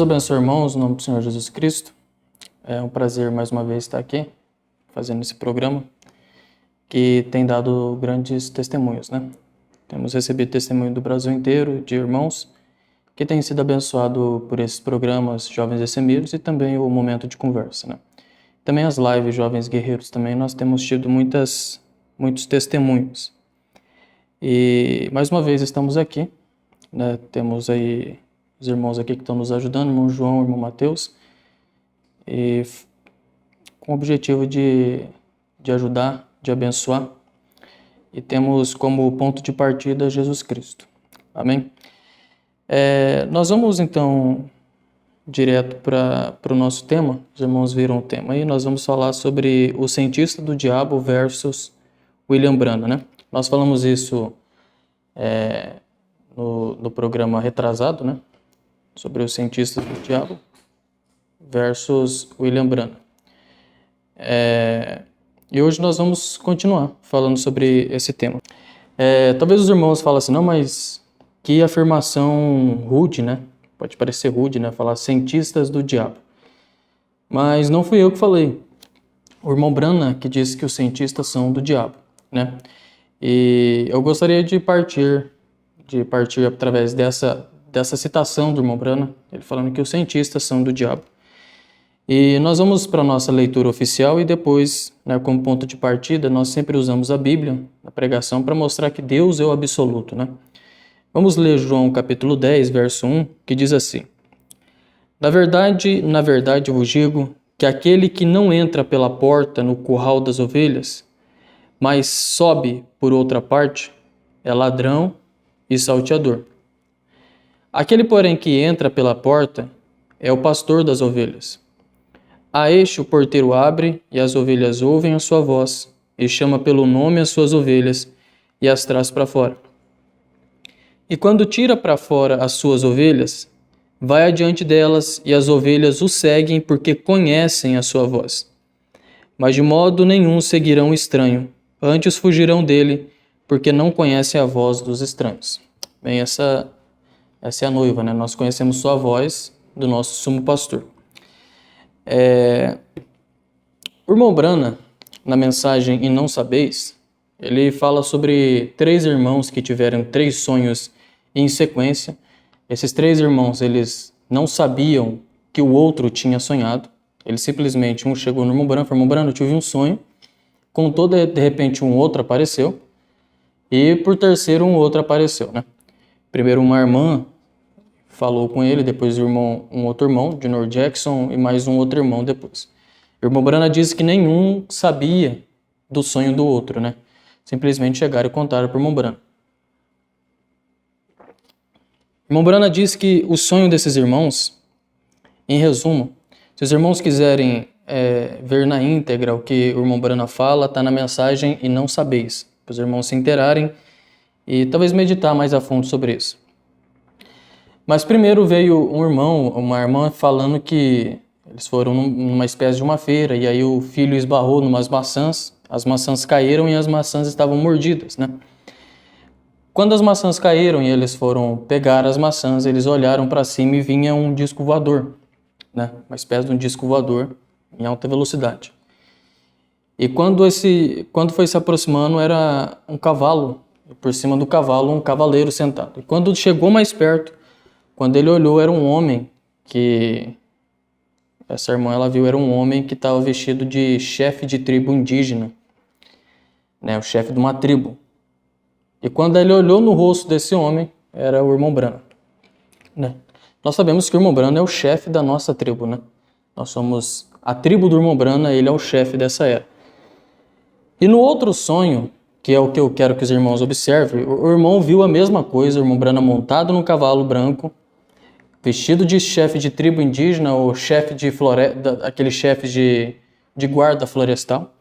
Deus abençoe, irmãos, no nome do Senhor Jesus Cristo. É um prazer mais uma vez estar aqui, fazendo esse programa, que tem dado grandes testemunhos, né? Temos recebido testemunho do Brasil inteiro, de irmãos, que têm sido abençoados por esses programas Jovens Essemiros e também o Momento de Conversa, né? Também as lives Jovens Guerreiros também, nós temos tido muitos testemunhos. E mais uma vez estamos aqui, né? Temos aí os irmãos aqui que estão nos ajudando, irmão João, irmão Mateus, e com o objetivo de ajudar, de abençoar, e temos como ponto de partida Jesus Cristo. Amém? Nós vamos então direto para o nosso tema. Os irmãos viram o tema aí. Nós vamos falar sobre o cientista do diabo versus William Branham, né? Nós falamos isso no programa retrasado, né? Sobre o cientista do diabo versus William Branham. E hoje nós vamos continuar falando sobre esse tema. Talvez os irmãos falem assim, não, mas que afirmação rude, né? Pode parecer rude, né? Falar cientistas do diabo. Mas não fui eu que falei. O irmão Branham que disse que os cientistas são do diabo, né? E eu gostaria de partir através dessa citação do irmão Branham, ele falando que os cientistas são do diabo. E nós vamos para a nossa leitura oficial e depois, né, como ponto de partida, nós sempre usamos a Bíblia na pregação para mostrar que Deus é o absoluto, né? Vamos ler João capítulo 10, verso 1, que diz assim: na verdade, eu vos digo que aquele que não entra pela porta no curral das ovelhas, mas sobe por outra parte, é ladrão e salteador. Aquele, porém, que entra pela porta é o pastor das ovelhas. A este o porteiro abre, e as ovelhas ouvem a sua voz, e chama pelo nome as suas ovelhas, e as traz para fora. E quando tira para fora as suas ovelhas, vai adiante delas, e as ovelhas o seguem, porque conhecem a sua voz. Mas de modo nenhum seguirão o estranho, antes fugirão dele, porque não conhecem a voz dos estranhos. Bem, essa é a noiva, né? Nós conhecemos só a voz do nosso sumo pastor. O irmão Branham, na mensagem E Não Sabeis, ele fala sobre 3 irmãos que tiveram 3 sonhos em sequência. Esses 3 irmãos, eles não sabiam que o outro tinha sonhado. Eles simplesmente, um chegou no irmão Branham, falou: irmão Branham, eu tive um sonho. Contou, de repente um outro apareceu. E por terceiro um outro apareceu, né? Primeiro uma irmã falou com ele, depois um outro irmão, Junior Jackson, e mais um outro irmão depois. O irmão Branham disse que nenhum sabia do sonho do outro, né? Simplesmente chegaram e contaram para o irmão Branham. O irmão Branham disse que o sonho desses irmãos, em resumo, se os irmãos quiserem ver na íntegra o que o irmão Branham fala, está na mensagem E Não Sabeis, para os irmãos se inteirarem e talvez meditar mais a fundo sobre isso. Mas primeiro veio uma irmã falando que eles foram numa espécie de uma feira e aí o filho esbarrou numas maçãs, as maçãs caíram e as maçãs estavam mordidas, né? Quando as maçãs caíram e eles foram pegar as maçãs, eles olharam para cima e vinha um disco voador, né? Uma espécie de um disco voador em alta velocidade. E quando foi se aproximando, era um cavalo, e por cima do cavalo um cavaleiro sentado. E quando chegou mais perto, quando ele olhou, era um homem que... Essa irmã, ela viu, era um homem que estava vestido de chefe de tribo indígena, né? O chefe de uma tribo. E quando ele olhou no rosto desse homem, era o irmão Branham, né? Nós sabemos que o irmão Branham é o chefe da nossa tribo, né? Nós somos a tribo do irmão Branham, ele é o chefe dessa era. E no outro sonho, que é o que eu quero que os irmãos observem, o irmão viu a mesma coisa, o irmão Branham montado num cavalo branco, vestido de chefe de tribo indígena ou chefe de floresta, aqueles chefes de guarda florestal.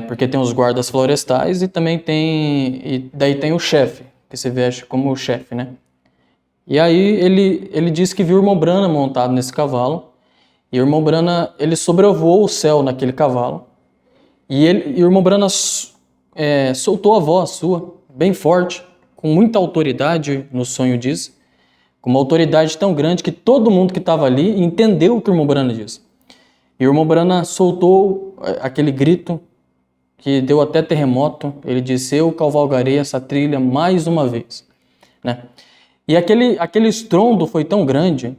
Porque tem os guardas florestais e também daí tem o chefe, que se veste como o chefe, né? E aí ele disse que viu o irmão Branham montado nesse cavalo, e o irmão Branham, ele sobrevoou o céu naquele cavalo, e o irmão Branham soltou a voz sua, bem forte, com muita autoridade no sonho diz, com uma autoridade tão grande que todo mundo que estava ali entendeu o que o irmão Brana disse. E o irmão Brana soltou aquele grito que deu até terremoto. Ele disse: eu cavalgarei essa trilha mais uma vez, né? E aquele estrondo foi tão grande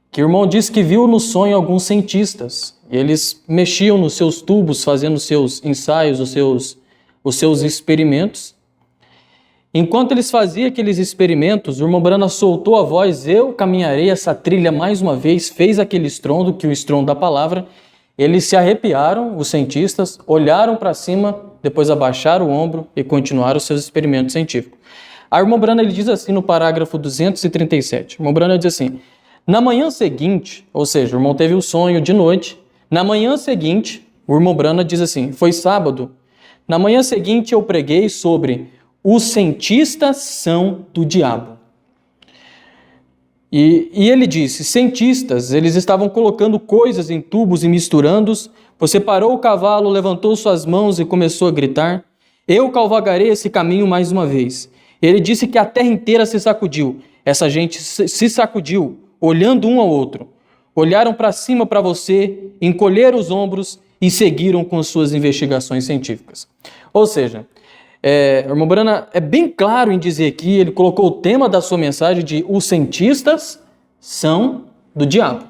que o irmão disse que viu no sonho alguns cientistas. Eles mexiam nos seus tubos, fazendo os seus ensaios, os seus experimentos. Enquanto eles faziam aqueles experimentos, o irmão Brana soltou a voz: eu caminharei essa trilha mais uma vez, fez aquele estrondo, que é o estrondo da palavra. Eles se arrepiaram, os cientistas, olharam para cima, depois abaixaram o ombro e continuaram os seus experimentos científicos. A irmão Brana, ele diz assim no parágrafo 237, o irmão Brana diz assim: na manhã seguinte, ou seja, o irmão teve o sonho de noite, na manhã seguinte, o irmão Brana diz assim, foi sábado, na manhã seguinte eu preguei sobre os cientistas são do diabo. E ele disse, cientistas, eles estavam colocando coisas em tubos e misturando-os. Você parou o cavalo, levantou suas mãos e começou a gritar: eu cavalgarei esse caminho mais uma vez. Ele disse que a terra inteira se sacudiu. Essa gente se sacudiu, olhando um ao outro. Olharam para cima para você, encolheram os ombros e seguiram com suas investigações científicas. Ou seja, o irmão Brana é bem claro em dizer aqui, ele colocou o tema da sua mensagem de os cientistas são do diabo.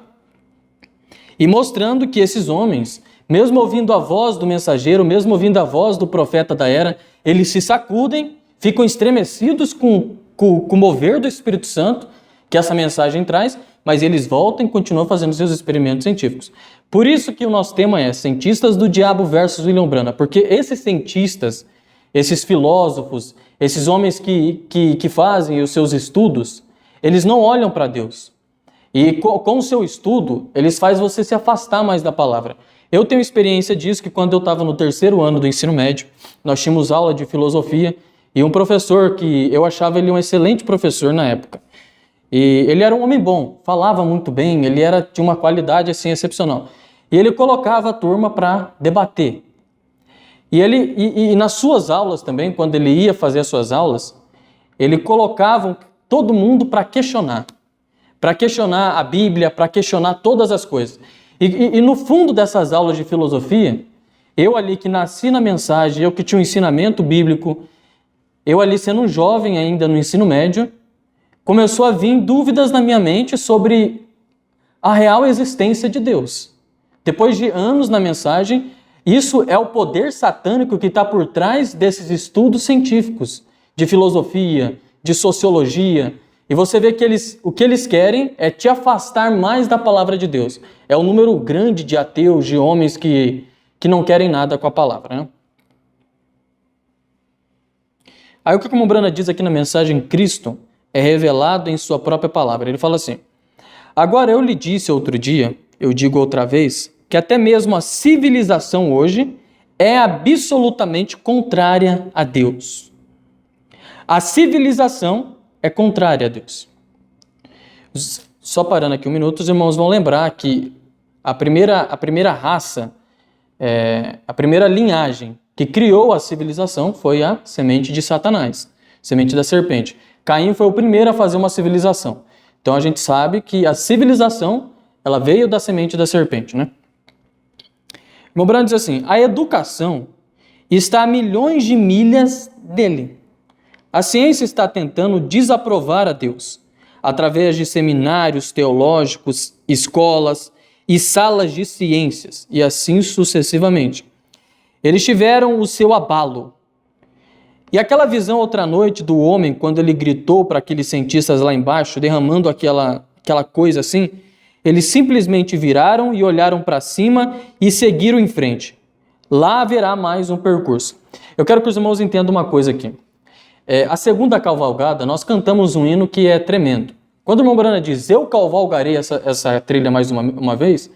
E mostrando que esses homens, mesmo ouvindo a voz do mensageiro, mesmo ouvindo a voz do profeta da era, eles se sacudem, ficam estremecidos com o mover do Espírito Santo, que essa mensagem traz, mas eles voltam e continuam fazendo seus experimentos científicos. Por isso que o nosso tema é cientistas do diabo versus William Brana, porque esses cientistas, esses filósofos, esses homens que fazem os seus estudos, eles não olham para Deus. E com o seu estudo, eles fazem você se afastar mais da palavra. Eu tenho experiência disso, que quando eu estava no 3º ano do ensino médio, nós tínhamos aula de filosofia, e um professor que eu achava ele um excelente professor na época. E ele era um homem bom, falava muito bem, ele tinha uma qualidade assim excepcional. E ele colocava a turma para debater. E nas suas aulas também, quando ele ia fazer as suas aulas, ele colocava todo mundo para questionar a Bíblia, para questionar todas as coisas. E no fundo dessas aulas de filosofia, eu ali que nasci na mensagem, eu que tinha um ensinamento bíblico, eu ali sendo um jovem ainda no ensino médio, começou a vir dúvidas na minha mente sobre a real existência de Deus. Depois de anos na mensagem, isso é o poder satânico que está por trás desses estudos científicos, de filosofia, de sociologia. E você vê que o que eles querem é te afastar mais da palavra de Deus. É um número grande de ateus, de homens que não querem nada com a palavra, né? Aí o que o irmão Brana diz aqui na mensagem, Cristo é revelado em sua própria palavra. Ele fala assim: agora eu lhe disse outro dia, eu digo outra vez, que até mesmo a civilização hoje é absolutamente contrária a Deus. A civilização é contrária a Deus. Só parando aqui um minuto, os irmãos vão lembrar que a primeira raça, a primeira linhagem que criou a civilização foi a semente de Satanás, semente da serpente. Caim foi o primeiro a fazer uma civilização. Então a gente sabe que a civilização, ela veio da semente da serpente, né? O irmão Brana diz assim: a educação está a milhões de milhas dele. A ciência está tentando desaprovar a Deus, através de seminários teológicos, escolas e salas de ciências, e assim sucessivamente. Eles tiveram o seu abalo. E aquela visão outra noite do homem, quando ele gritou para aqueles cientistas lá embaixo, derramando aquela coisa assim, eles simplesmente viraram e olharam para cima e seguiram em frente. Lá haverá mais um percurso. Eu quero que os irmãos entendam uma coisa aqui. A segunda cavalgada, nós cantamos um hino que é tremendo. Quando o irmão Brana diz, eu cavalgarei essa trilha mais uma vez,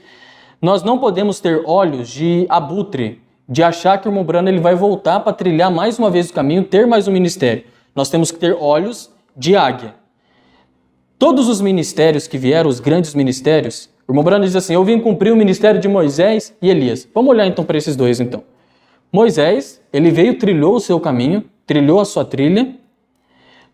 nós não podemos ter olhos de abutre, de achar que o irmão Brana ele vai voltar para trilhar mais uma vez o caminho, ter mais um ministério. Nós temos que ter olhos de águia. Todos os ministérios que vieram, os grandes ministérios, o irmão Brana diz assim, eu vim cumprir o ministério de Moisés e Elias. Vamos olhar então para esses dois então. Moisés, ele veio, trilhou o seu caminho, trilhou a sua trilha,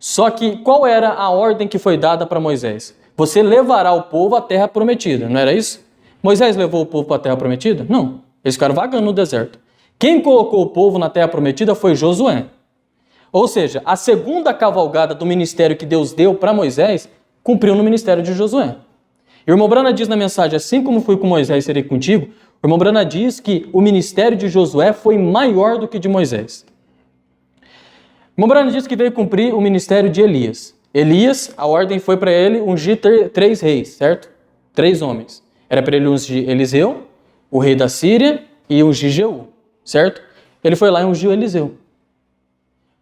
Só que qual era a ordem que foi dada para Moisés? Você levará o povo à terra prometida, não era isso? Moisés levou o povo para a terra prometida? Não, eles ficaram vagando no deserto. Quem colocou o povo na terra prometida foi Josué. Ou seja, a segunda cavalgada do ministério que Deus deu para Moisés cumpriu no ministério de Josué. E o irmão Brana diz na mensagem, assim como fui com Moisés, serei contigo. O irmão Brana diz que o ministério de Josué foi maior do que de Moisés. O irmão Brana diz que veio cumprir o ministério de Elias. Elias, a ordem foi para ele ungir 3 reis, certo? 3 homens. Era para ele ungir Eliseu, o rei da Síria, e ungir Jeú, certo? Ele foi lá e ungiu Eliseu.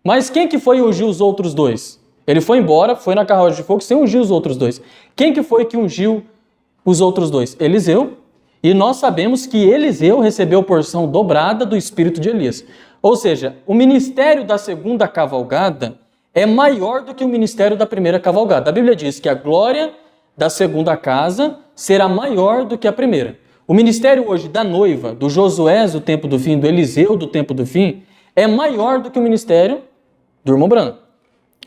Mas quem que foi ungir os outros 2? Ele foi embora, foi na carruagem de fogo sem ungir os outros 2. Quem que foi que ungiu os outros 2? Eliseu. E nós sabemos que Eliseu recebeu porção dobrada do espírito de Elias. Ou seja, o ministério da segunda cavalgada é maior do que o ministério da primeira cavalgada. A Bíblia diz que a glória da segunda casa será maior do que a primeira. O ministério hoje da noiva, do Josué do tempo do fim, do Eliseu do tempo do fim, é maior do que o ministério do irmão Brana,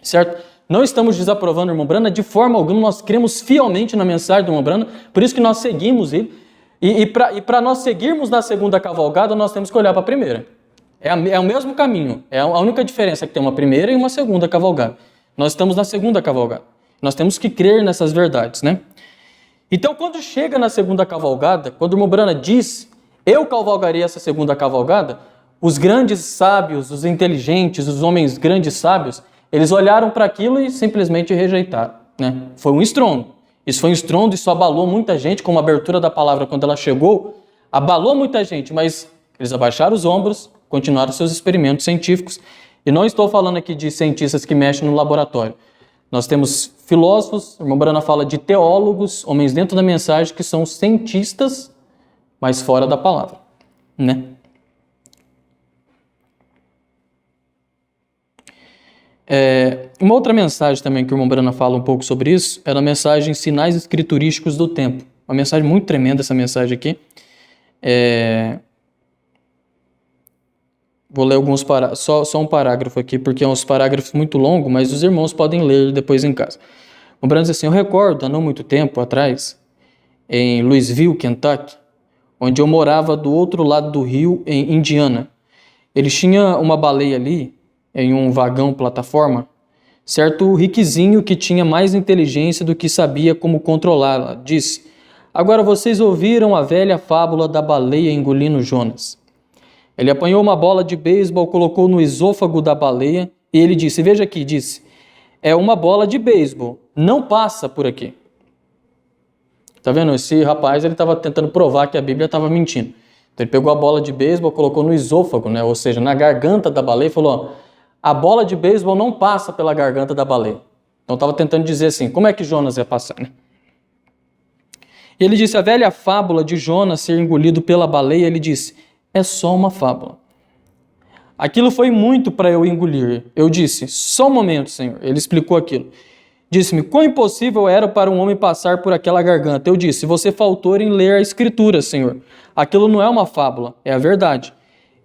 certo? Não estamos desaprovando o irmão Brana de forma alguma, nós cremos fielmente na mensagem do irmão Brana, por isso que nós seguimos ele. E para nós seguirmos na segunda cavalgada, nós temos que olhar para a primeira. É o mesmo caminho, é a única diferença que tem uma primeira e uma segunda cavalgada. Nós estamos na segunda cavalgada. Nós temos que crer nessas verdades, né? Então, quando chega na segunda cavalgada, quando o irmão Brana diz, eu cavalgarei essa segunda cavalgada, os grandes sábios, os inteligentes, os homens grandes sábios, eles olharam para aquilo e simplesmente rejeitaram, né? Foi um estrondo. Isso foi um estrondo, isso abalou muita gente, como a abertura da palavra quando ela chegou, abalou muita gente, mas eles abaixaram os ombros, continuaram seus experimentos científicos. E não estou falando aqui de cientistas que mexem no laboratório. Nós temos filósofos, o irmão Brana fala de teólogos, homens dentro da mensagem que são cientistas, mas fora da palavra, né? Uma outra mensagem também que o irmão Brana fala um pouco sobre isso é a mensagem Sinais Escriturísticos do Tempo. Uma mensagem muito tremenda essa mensagem aqui. Vou ler só um parágrafo aqui, porque é um parágrafo muito longo, mas os irmãos podem ler depois em casa. O Brana diz assim, eu recordo, há não muito tempo atrás, em Louisville, Kentucky, onde eu morava do outro lado do rio, em Indiana. Eles tinham uma baleia ali, em um vagão plataforma, certo riquezinho que tinha mais inteligência do que sabia como controlá-la, disse, agora vocês ouviram a velha fábula da baleia engolindo Jonas. Ele apanhou uma bola de beisebol, colocou no esôfago da baleia e ele disse, veja aqui, disse, é uma bola de beisebol, não passa por aqui. Tá vendo? Esse rapaz, ele estava tentando provar que a Bíblia estava mentindo. Então ele pegou a bola de beisebol, colocou no esôfago, né? Ou seja, na garganta da baleia e falou, ó, a bola de beisebol não passa pela garganta da baleia. Então estava tentando dizer assim, como é que Jonas ia passar, né? Ele disse, a velha fábula de Jonas ser engolido pela baleia, ele disse, é só uma fábula. Aquilo foi muito para eu engolir. Eu disse, só um momento, Senhor. Ele explicou aquilo. Disse-me, quão impossível era para um homem passar por aquela garganta. Eu disse, você faltou em ler a Escritura, Senhor. Aquilo não é uma fábula, é a verdade.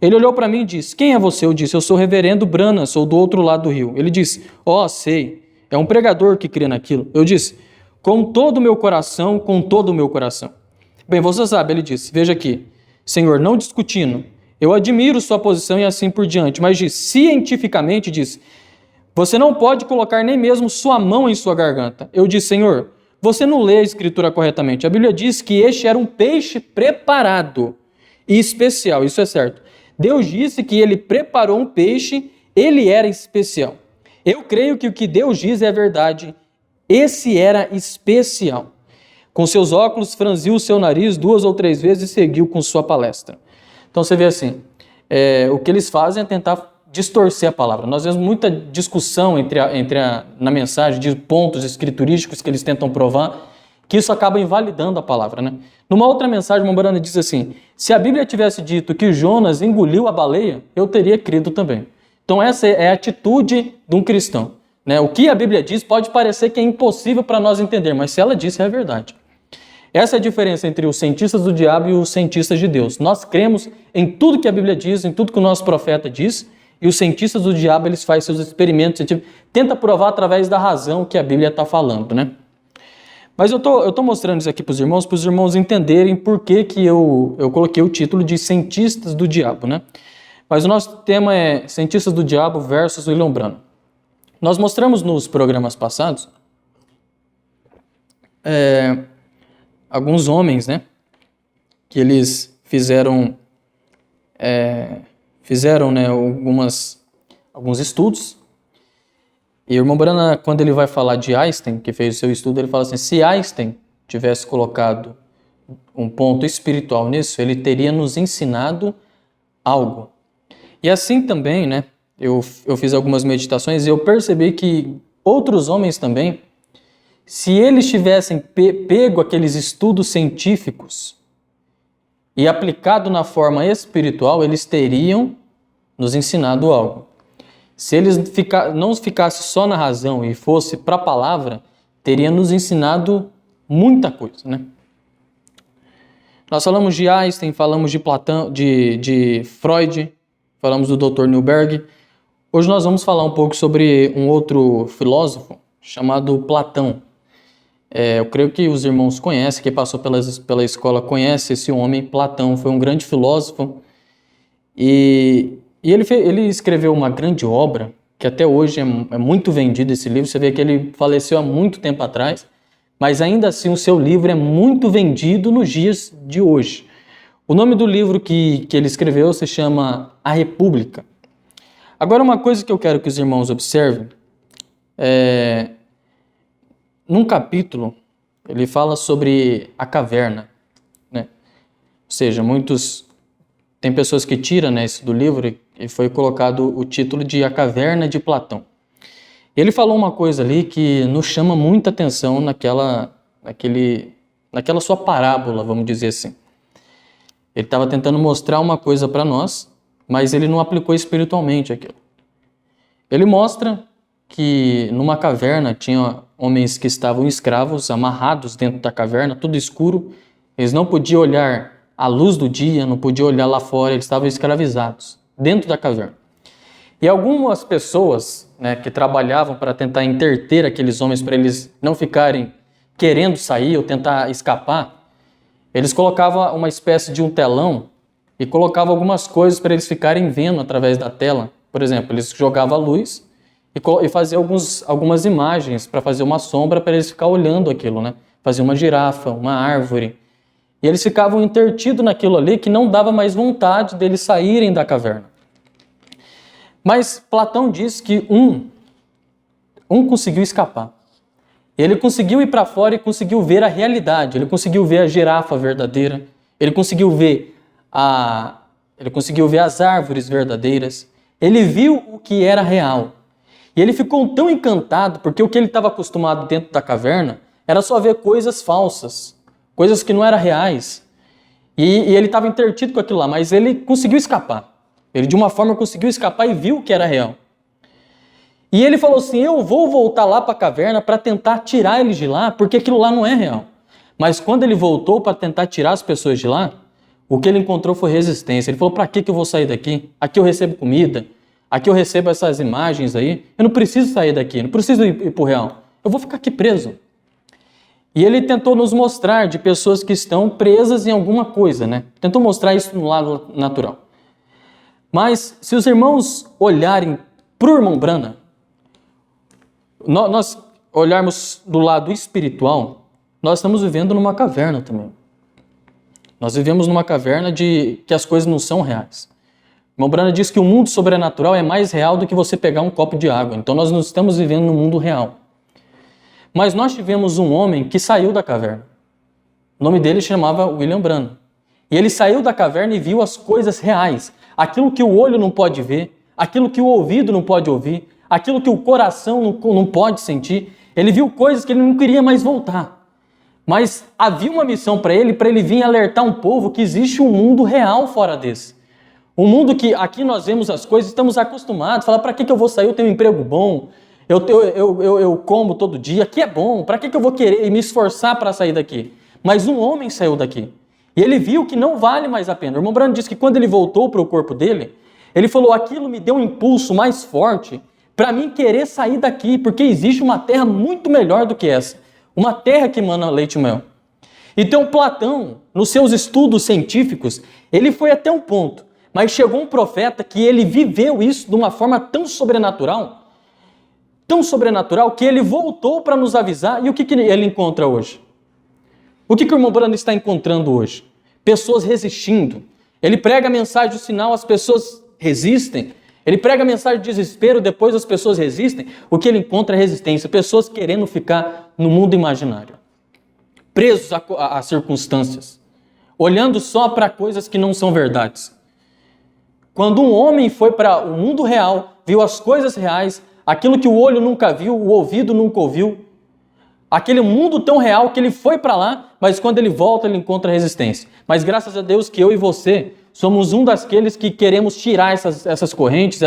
Ele olhou para mim e disse, quem é você? Eu disse, eu sou o reverendo Brana, sou do outro lado do rio. Ele disse, sei, é um pregador que crê naquilo. Eu disse, com todo o meu coração, com todo o meu coração. Bem, você sabe, ele disse, veja aqui, Senhor, não discutindo, eu admiro sua posição e assim por diante, mas disse, cientificamente, disse, você não pode colocar nem mesmo sua mão em sua garganta. Eu disse, Senhor, você não lê a Escritura corretamente. A Bíblia diz que este era um peixe preparado e especial, isso é certo. Deus disse que ele preparou um peixe, ele era especial. Eu creio que o que Deus diz é verdade. Esse era especial. Com seus óculos, franziu o seu nariz 2 ou 3 vezes e seguiu com sua palestra. Então você vê assim, o que eles fazem é tentar distorcer a palavra. Nós vemos muita discussão na mensagem de pontos escriturísticos que eles tentam provar, que isso acaba invalidando a palavra, né? Numa outra mensagem, o irmão Brana diz assim, se a Bíblia tivesse dito que Jonas engoliu a baleia, eu teria crido também. Então essa é a atitude de um cristão, né? O que a Bíblia diz pode parecer que é impossível para nós entender, mas se ela disse, é verdade. Essa é a diferença entre os cientistas do diabo e os cientistas de Deus. Nós cremos em tudo que a Bíblia diz, em tudo que o nosso profeta diz, E os cientistas do diabo, eles fazem seus experimentos científicos, tenta provar através da razão que a Bíblia está falando, né? Mas eu tô mostrando isso aqui para os irmãos entenderem por que eu coloquei o título de Cientistas do Diabo, né? Mas o nosso tema é Cientistas do Diabo versus William Branham. Nós mostramos nos programas passados alguns homens, né? Que eles fizeram né, alguns estudos. E o irmão Branham, quando ele vai falar de Einstein, que fez o seu estudo, ele fala assim, se Einstein tivesse colocado um ponto espiritual nisso, ele teria nos ensinado algo. E assim também, né, eu fiz algumas meditações e eu percebi que outros homens também, se eles tivessem pego aqueles estudos científicos e aplicado na forma espiritual, eles teriam nos ensinado algo. Se eles não ficassem só na razão e fosse para a palavra, teria nos ensinado muita coisa, né? Nós falamos de Einstein, falamos de Platão, de Freud, falamos do Dr. Newberg. Hoje nós vamos falar um pouco sobre um outro filósofo chamado Platão. Eu creio que os irmãos conhecem, quem passou pela escola conhece esse homem. Platão foi um grande filósofo e ele escreveu uma grande obra, que até hoje é muito vendido esse livro. Você vê que ele faleceu há muito tempo atrás, mas ainda assim o seu livro é muito vendido nos dias de hoje. O nome do livro que ele escreveu se chama A República. Agora, uma coisa que eu quero que os irmãos observem, num capítulo, ele fala sobre a caverna, né? Ou seja, tem pessoas que tiram, né, isso do livro e foi colocado o título de A Caverna de Platão. Ele falou uma coisa ali que nos chama muita atenção naquela sua parábola, vamos dizer assim. Ele estava tentando mostrar uma coisa para nós, mas ele não aplicou espiritualmente aquilo. Ele mostra que numa caverna tinha homens que estavam escravos, amarrados dentro da caverna, tudo escuro. Eles não podiam olhar a luz do dia, não podiam olhar lá fora, eles estavam escravizados dentro da caverna. E algumas pessoas, né, que trabalhavam para tentar interter aqueles homens, para eles não ficarem querendo sair ou tentar escapar, eles colocavam uma espécie de um telão e colocavam algumas coisas para eles ficarem vendo através da tela. Por exemplo, eles jogavam a luz e faziam algumas imagens para fazer uma sombra para eles ficarem olhando aquilo, né? Fazia uma girafa, uma árvore. E eles ficavam intertidos naquilo ali que não dava mais vontade deles saírem da caverna. Mas Platão diz que um conseguiu escapar. Ele conseguiu ir para fora e conseguiu ver a realidade. Ele conseguiu ver a girafa verdadeira. Ele conseguiu ver as árvores verdadeiras. Ele viu o que era real. E ele ficou tão encantado porque o que ele estava acostumado dentro da caverna era só ver coisas falsas, coisas que não eram reais. E ele estava intertido com aquilo lá, mas ele conseguiu escapar. Ele, de uma forma, conseguiu escapar e viu o que era real. E ele falou assim, eu vou voltar lá para a caverna para tentar tirar eles de lá, porque aquilo lá não é real. Mas quando ele voltou para tentar tirar as pessoas de lá, o que ele encontrou foi resistência. Ele falou, para que eu vou sair daqui? Aqui eu recebo comida, aqui eu recebo essas imagens aí, eu não preciso sair daqui, não preciso ir para o real. Eu vou ficar aqui preso. E ele tentou nos mostrar de pessoas que estão presas em alguma coisa, né? Tentou mostrar isso no lado natural. Mas se os irmãos olharem para o irmão Branham, nós olharmos do lado espiritual, nós estamos vivendo numa caverna também. Nós vivemos numa caverna de que as coisas não são reais. O irmão Branham diz que o mundo sobrenatural é mais real do que você pegar um copo de água. Então nós não estamos vivendo no mundo real. Mas nós tivemos um homem que saiu da caverna. O nome dele chamava William Branham. E ele saiu da caverna e viu as coisas reais. Aquilo que o olho não pode ver, aquilo que o ouvido não pode ouvir, aquilo que o coração não pode sentir. Ele viu coisas que ele não queria mais voltar. Mas havia uma missão para ele vir alertar um povo que existe um mundo real fora desse. Um mundo que aqui nós vemos as coisas, estamos acostumados. Falar, para que eu vou sair? Eu tenho um emprego bom. Eu como todo dia, aqui é bom, para que eu vou querer me esforçar para sair daqui? Mas um homem saiu daqui, e ele viu que não vale mais a pena. O irmão Branham diz que quando ele voltou para o corpo dele, Ele falou, aquilo me deu um impulso mais forte para mim querer sair daqui, porque existe uma terra muito melhor do que essa. Uma terra que emana leite e mel. Então Platão, nos seus estudos científicos, ele foi até um ponto, mas chegou um profeta que ele viveu isso de uma forma tão sobrenatural, que ele voltou para nos avisar. E o que ele encontra hoje? O que o irmão Brando está encontrando hoje? Pessoas resistindo. Ele prega a mensagem do sinal, as pessoas resistem. Ele prega a mensagem de desespero, depois as pessoas resistem. O que ele encontra é resistência. Pessoas querendo ficar no mundo imaginário. Presos a circunstâncias. Olhando só para coisas que não são verdades. Quando um homem foi para o mundo real, viu as coisas reais, aquilo que o olho nunca viu, o ouvido nunca ouviu, aquele mundo tão real que ele foi para lá, mas quando ele volta ele encontra resistência. Mas graças a Deus que eu e você somos um daqueles que queremos tirar essas correntes,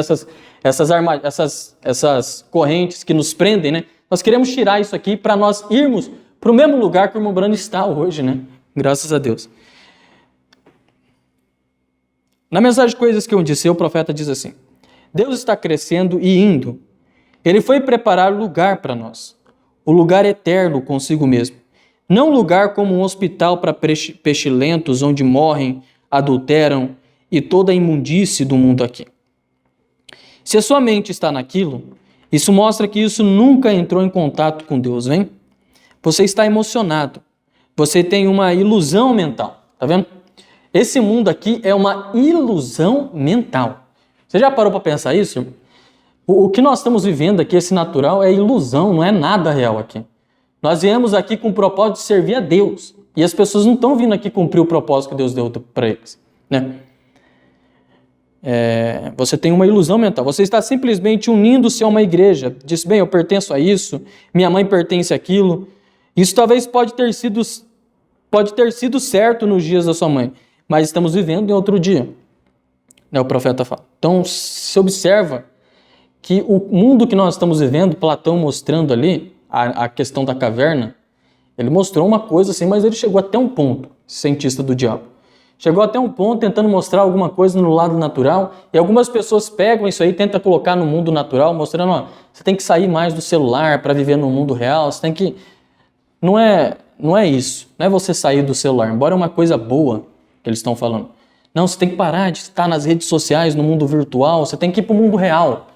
essas correntes que nos prendem, né? Nós queremos tirar isso aqui para nós irmos para o mesmo lugar que o irmão Brando está hoje, né? Graças a Deus. Na mensagem Coisas que eu disse, o profeta diz assim: Deus está crescendo e indo. Ele foi preparar lugar para nós. O lugar eterno consigo mesmo. Não lugar como um hospital para pestilentos, onde morrem, adulteram e toda a imundície do mundo aqui. Se a sua mente está naquilo, isso mostra que isso nunca entrou em contato com Deus, vem? Você está emocionado. Você tem uma ilusão mental, tá vendo? Esse mundo aqui é uma ilusão mental. Você já parou para pensar isso? O que nós estamos vivendo aqui, esse natural, é ilusão, não é nada real aqui. Nós viemos aqui com o propósito de servir a Deus. E as pessoas não estão vindo aqui cumprir o propósito que Deus deu para eles, né? Você tem uma ilusão mental. Você está simplesmente unindo-se a uma igreja. Diz, bem, eu pertenço a isso, minha mãe pertence àquilo. Isso talvez pode ter sido certo nos dias da sua mãe, mas estamos vivendo em outro dia, né, o profeta fala. Então, se observa que o mundo que nós estamos vivendo, Platão mostrando ali, a questão da caverna, ele mostrou uma coisa assim, mas ele chegou até um ponto, cientista do diabo. Chegou até um ponto tentando mostrar alguma coisa no lado natural, e algumas pessoas pegam isso aí e tentam colocar no mundo natural, mostrando, ó, você tem que sair mais do celular para viver no mundo real, você tem que... Não é isso, não é você sair do celular, embora é uma coisa boa que eles estão falando. Não, você tem que parar de estar nas redes sociais, no mundo virtual, você tem que ir para o mundo real.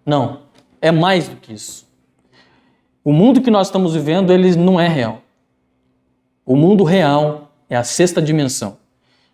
Não, é mais do que isso. O mundo que nós estamos vivendo, ele não é real. O mundo real é a sexta dimensão,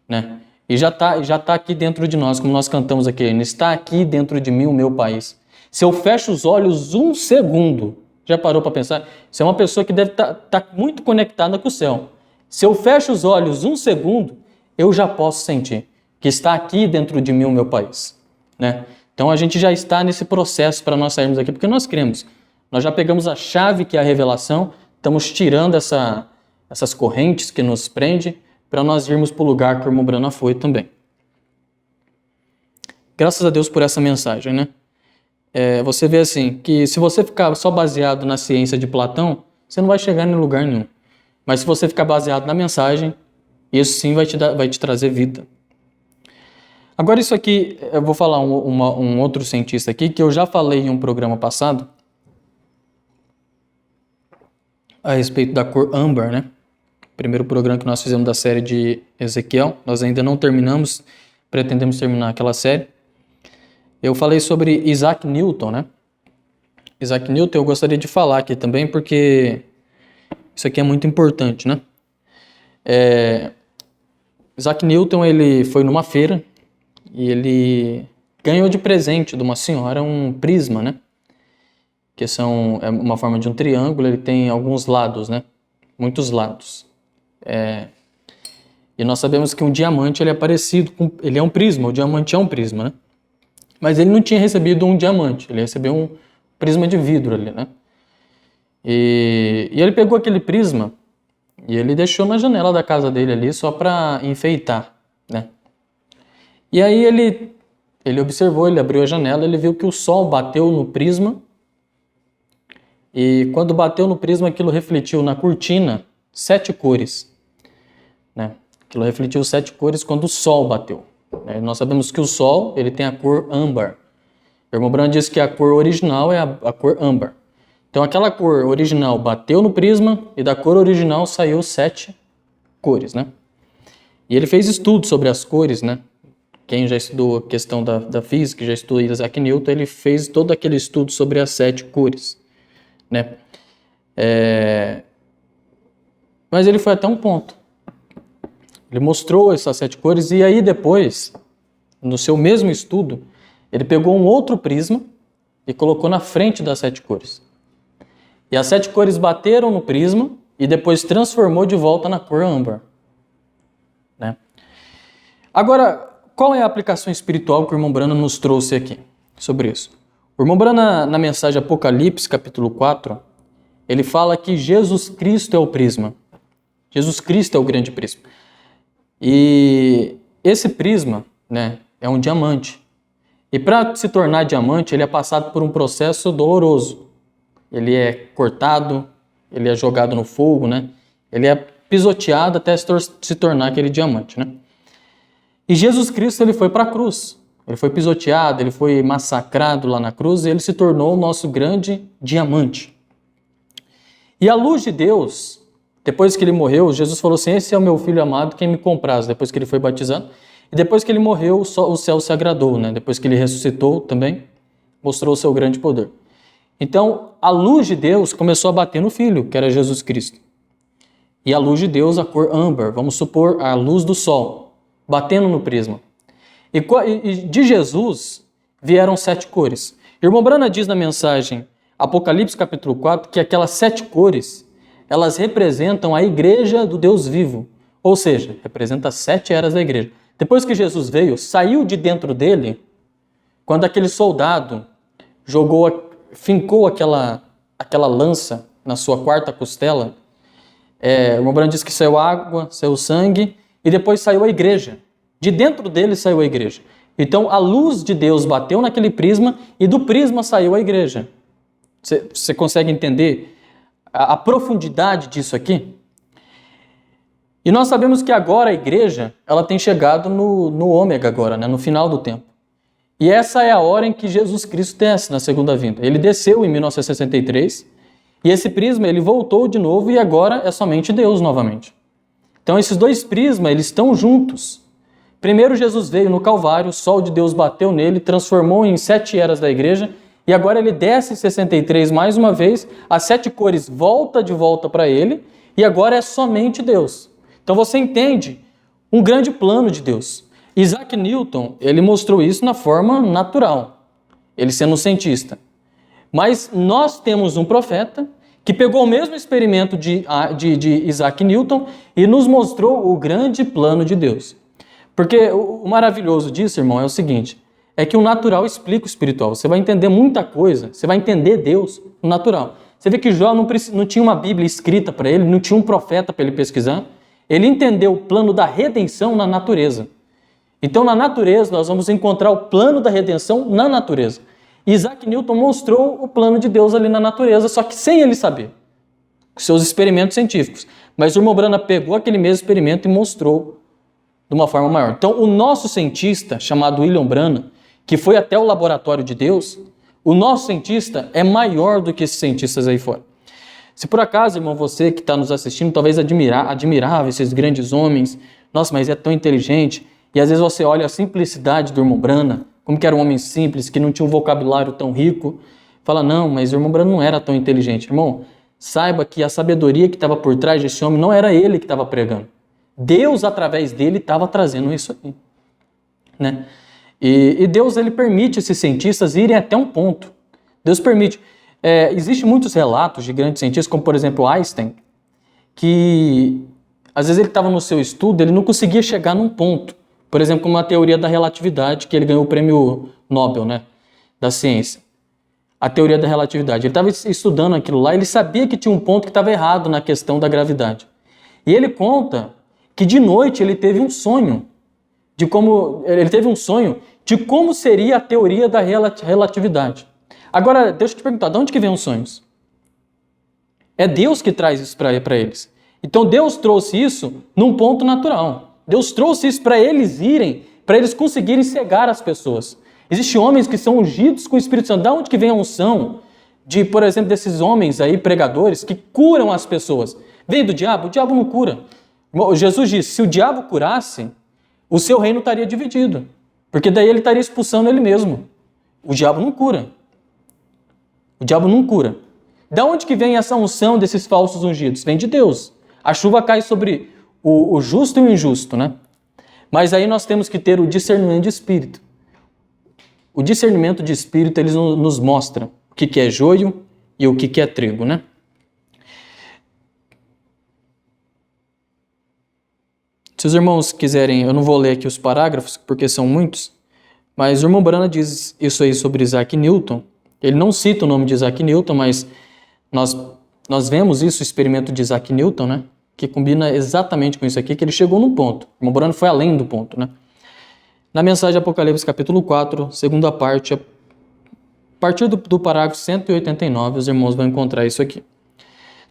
né? E já tá aqui dentro de nós, como nós cantamos aqui, está aqui dentro de mim o meu país. Se eu fecho os olhos um segundo, já parou para pensar? Você é uma pessoa que deve estar muito conectada com o céu. Se eu fecho os olhos um segundo, eu já posso sentir que está aqui dentro de mim o meu país, né? Então a gente já está nesse processo para nós sairmos daqui, porque nós cremos. Nós já pegamos a chave que é a revelação, estamos tirando essas correntes que nos prendem para nós irmos para o lugar que o irmão Brana foi também. Graças a Deus por essa mensagem, né? Você vê assim, que se você ficar só baseado na ciência de Platão, você não vai chegar em lugar nenhum. Mas se você ficar baseado na mensagem, isso sim vai te trazer vida. Agora isso aqui, eu vou falar um outro cientista aqui, que eu já falei em um programa passado, a respeito da cor âmbar, né? Primeiro programa que nós fizemos da série de Ezequiel, nós ainda não terminamos, pretendemos terminar aquela série. Eu falei sobre Isaac Newton, né? Isaac Newton eu gostaria de falar aqui também, porque isso aqui é muito importante, né? Isaac Newton, ele foi numa feira e ele ganhou de presente de uma senhora um prisma, né? Que é uma forma de um triângulo, ele tem alguns lados, né? Muitos lados. E nós sabemos que um diamante ele é parecido com... Ele é um prisma, o diamante é um prisma, né? Mas ele não tinha recebido um diamante, ele recebeu um prisma de vidro ali, né? E ele pegou aquele prisma e ele deixou na janela da casa dele ali só para enfeitar, né? E aí ele observou, ele abriu a janela, ele viu que o sol bateu no prisma e quando bateu no prisma aquilo refletiu na cortina 7 cores, né? Aquilo refletiu 7 cores quando o sol bateu. Nós sabemos que o Sol ele tem a cor âmbar. O irmão Branham diz que a cor original é a cor âmbar. Então aquela cor original bateu no prisma e da cor original saiu 7 cores, né? E ele fez estudos sobre as cores, né? Quem já estudou a questão da física, já estudou Isaac Newton, ele fez todo aquele estudo sobre as 7 cores, né? Mas ele foi até um ponto. Ele mostrou essas 7 cores e aí depois, no seu mesmo estudo, ele pegou um outro prisma e colocou na frente das 7 cores. E as 7 cores bateram no prisma e depois transformou de volta na cor âmbar, né? Agora, qual é a aplicação espiritual que o irmão Branham nos trouxe aqui sobre isso? O irmão Branham, na mensagem Apocalipse, capítulo 4, ele fala que Jesus Cristo é o prisma. Jesus Cristo é o grande prisma. E esse prisma, né, é um diamante. E para se tornar diamante, ele é passado por um processo doloroso. Ele é cortado, ele é jogado no fogo, né? Ele é pisoteado até se tornar aquele diamante, né? E Jesus Cristo, ele foi para a cruz. Ele foi pisoteado, ele foi massacrado lá na cruz e ele se tornou o nosso grande diamante. E a luz de Deus, depois que ele morreu, Jesus falou assim, esse é o meu filho amado, quem me compraz, depois que ele foi batizado. E depois que ele morreu, o céu se agradou, né? Depois que ele ressuscitou também, mostrou o seu grande poder. Então, a luz de Deus começou a bater no Filho, que era Jesus Cristo. E a luz de Deus, a cor âmbar, vamos supor a luz do sol, batendo no prisma. E de Jesus vieram 7 cores. Irmão Branham diz na mensagem Apocalipse capítulo 4 que aquelas 7 cores, elas representam a igreja do Deus vivo. Ou seja, representa as 7 eras da igreja. Depois que Jesus veio, saiu de dentro dele, quando aquele soldado fincou aquela lança na sua 4ª costela, o irmão Branham diz que saiu água, saiu sangue, e depois saiu a igreja. De dentro dele saiu a igreja. Então a luz de Deus bateu naquele prisma, e do prisma saiu a igreja. Você consegue entender a profundidade disso aqui? E nós sabemos que agora a igreja, ela tem chegado no ômega agora, né, no final do tempo. E essa é a hora em que Jesus Cristo desce na segunda vinda. Ele desceu em 1963 e esse prisma ele voltou de novo e agora é somente Deus novamente. Então esses 2 prismas eles estão juntos. Primeiro Jesus veio no Calvário, o sol de Deus bateu nele, transformou em 7 eras da igreja e agora ele desce em 63 mais uma vez, as 7 cores voltam de volta para ele e agora é somente Deus. Então você entende um grande plano de Deus. Isaac Newton, ele mostrou isso na forma natural, ele sendo um cientista. Mas nós temos um profeta que pegou o mesmo experimento de Isaac Newton e nos mostrou o grande plano de Deus. Porque o maravilhoso disso, irmão, é o seguinte, é que o natural explica o espiritual. Você vai entender muita coisa, você vai entender Deus no natural. Você vê que Jó não tinha uma Bíblia escrita para ele, não tinha um profeta para ele pesquisar. Ele entendeu o plano da redenção na natureza. Então, na natureza, nós vamos encontrar o plano da redenção na natureza. Isaac Newton mostrou o plano de Deus ali na natureza, só que sem ele saber, com seus experimentos científicos. Mas o irmão Branham pegou aquele mesmo experimento e mostrou de uma forma maior. Então, o nosso cientista, chamado William Branham, que foi até o laboratório de Deus, o nosso cientista é maior do que esses cientistas aí fora. Se por acaso, irmão, você que está nos assistindo, talvez admirava esses grandes homens, nossa, mas é tão inteligente. E às vezes você olha a simplicidade do irmão Branham, como que era um homem simples, que não tinha um vocabulário tão rico, fala, não, mas o irmão Branham não era tão inteligente. Irmão, saiba que a sabedoria que estava por trás desse homem não era ele que estava pregando. Deus, através dele, estava trazendo isso aí, né? E Deus, ele permite esses cientistas irem até um ponto. Deus permite. Existem muitos relatos de grandes cientistas, como por exemplo Einstein, que às vezes ele estava no seu estudo, ele não conseguia chegar num ponto. Por exemplo, como a teoria da relatividade, que ele ganhou o prêmio Nobel, né, da ciência. A teoria da relatividade. Ele estava estudando aquilo lá, ele sabia que tinha um ponto que estava errado na questão da gravidade. E ele conta que de noite ele teve um sonho de como seria a teoria da relatividade. Agora, deixa eu te perguntar, de onde que vem os sonhos? É Deus que traz isso para eles. Então Deus trouxe isso num ponto natural. Deus trouxe isso para eles irem para eles conseguirem cegar as pessoas. Existem homens que são ungidos com o Espírito Santo. Da onde que vem a unção de, por exemplo, desses homens aí, pregadores, que curam as pessoas? Vem do diabo? O diabo não cura. Jesus disse, se o diabo curasse, o seu reino estaria dividido. Porque daí ele estaria expulsando ele mesmo. O diabo não cura. O diabo não cura. Da onde que vem essa unção desses falsos ungidos? Vem de Deus. A chuva cai sobre o justo e o injusto, né? Mas aí nós temos que ter o discernimento de espírito. O discernimento de espírito, ele nos mostra o que é joio e o que é trigo, né? Se os irmãos quiserem, eu não vou ler aqui os parágrafos, porque são muitos, mas o irmão Brana diz isso aí sobre Isaac Newton. Ele não cita o nome de Isaac Newton, mas nós vemos isso, o experimento de Isaac Newton, né? Que combina exatamente com isso aqui, que ele chegou num ponto. O irmão Brana foi além do ponto, né? Na mensagem de Apocalipse, capítulo 4, segunda parte, a partir do parágrafo 189, os irmãos vão encontrar isso aqui.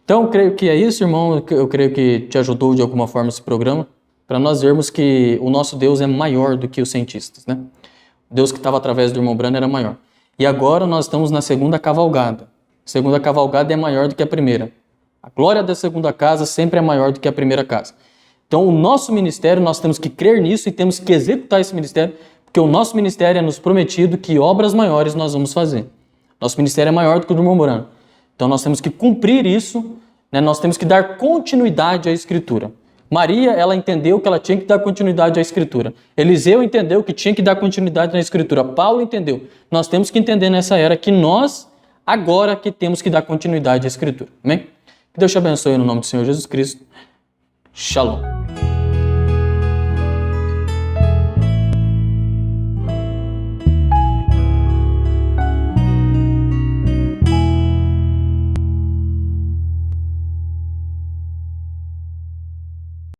Então, eu creio que é isso, irmão. Eu creio que te ajudou de alguma forma esse programa, para nós vermos que o nosso Deus é maior do que os cientistas, né? O Deus que estava através do irmão Brana era maior. E agora nós estamos na segunda cavalgada. A segunda cavalgada é maior do que a primeira. A glória da segunda casa sempre é maior do que a primeira casa. Então, o nosso ministério, nós temos que crer nisso e temos que executar esse ministério, porque o nosso ministério é nos prometido que obras maiores nós vamos fazer. Nosso ministério é maior do que o do irmão Brana. Então, nós temos que cumprir isso, né? Nós temos que dar continuidade à Escritura. Maria, ela entendeu que ela tinha que dar continuidade à Escritura. Eliseu entendeu que tinha que dar continuidade na Escritura. Paulo entendeu. Nós temos que entender nessa era que nós, agora que temos que dar continuidade à Escritura. Amém? Que Deus te abençoe no nome do Senhor Jesus Cristo. Shalom.